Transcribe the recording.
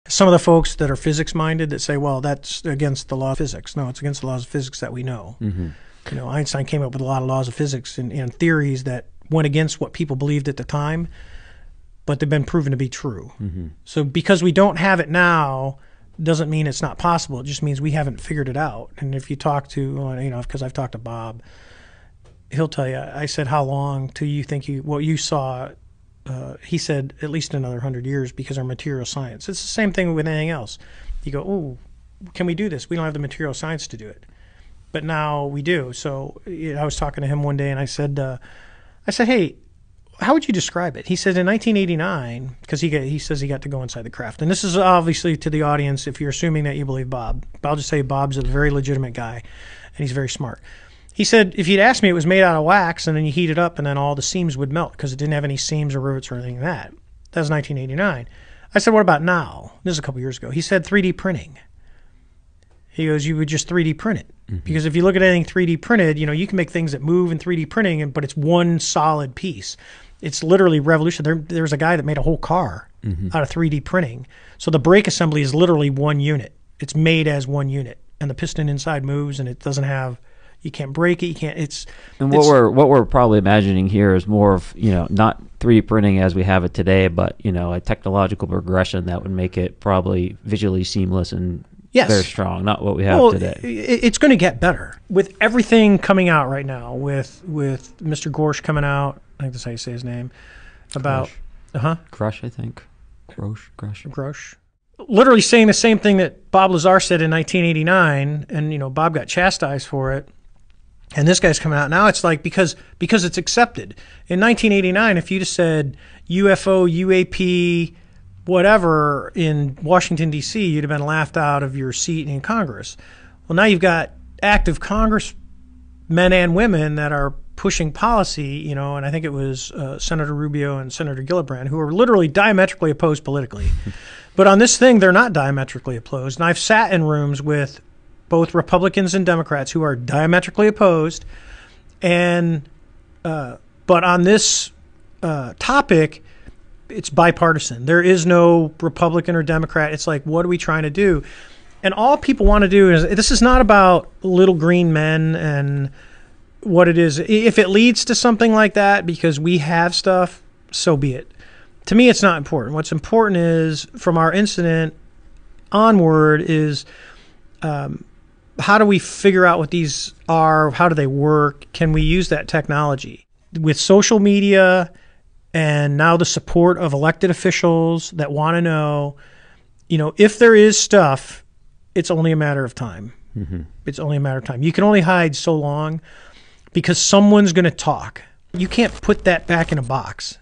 Some of the folks that are physics minded that say, well, that's against the law of physics. No, it's against the laws of physics that we know. You know, Einstein came up with a lot of laws of physics and theories that went against what people believed at the time, but they've been proven to be true. So because we don't have it now doesn't mean it's not possible. It just means we haven't figured it out. And if you talk to, you know, because I've talked to Bob, he'll tell you, I said, how long till you think what you saw, he said, at least another 100 years because our material science. It's the same thing with anything else. You go, oh, can we do this? We don't have the material science to do it. But now we do. So I was talking to him one day and I said, hey, how would you describe it? He said in 1989, because he says he got to go inside the craft. And this is obviously to the audience, if you're assuming that you believe Bob. I'll just say Bob's a very legitimate guy and he's very smart. He said, if you'd asked me, it was made out of wax and then you heat it up and then all the seams would melt because it didn't have any seams or rivets or anything like that. That was 1989. I said, what about now? This is a couple years ago. He said 3D printing. He goes, you would just 3D print it. Because if you look at anything 3D printed, you know, you can make things that move in 3D printing, but it's one solid piece. It's literally revolutionary. There's a guy that made a whole car out of 3D printing. So the brake assembly is literally one unit. It's made as one unit. And the piston inside moves and it doesn't have, you can't break it, you can't, what we're probably imagining here is more of, you know, not 3D printing as we have it today, but, you know, a technological progression that would make it probably visually seamless and very strong, not what we have today. It's going to get better with everything coming out right now. With Mr. Grusch coming out, I think that's how you say his name. About Grusch, I think. Grusch. Literally saying the same thing that Bob Lazar said in 1989, and you know Bob got chastised for it. And this guy's coming out now. It's like because it's accepted. In 1989, if you just said UFO, UAP, whatever in Washington, D.C., you'd have been laughed out of your seat in Congress. Well, now you've got active congressmen and women that are pushing policy, you know, and I think it was Senator Rubio and Senator Gillibrand, who are literally diametrically opposed politically. But on this thing, they're not diametrically opposed. And I've sat in rooms with both Republicans and Democrats who are diametrically opposed. And but on this topic, it's bipartisan. There is no Republican or Democrat. It's like, what are we trying to do? And all people want to do is, this is not about little green men and what it is. If it leads to something like that because we have stuff, so be it. To me, it's not important. What's important is, from our incident onward, is how do we figure out what these are? How do they work? Can we use that technology? With social media and now the support of elected officials that want to know, you know, if there is stuff, it's only a matter of time. It's only a matter of time. You can only hide so long because someone's going to talk. You can't put that back in a box.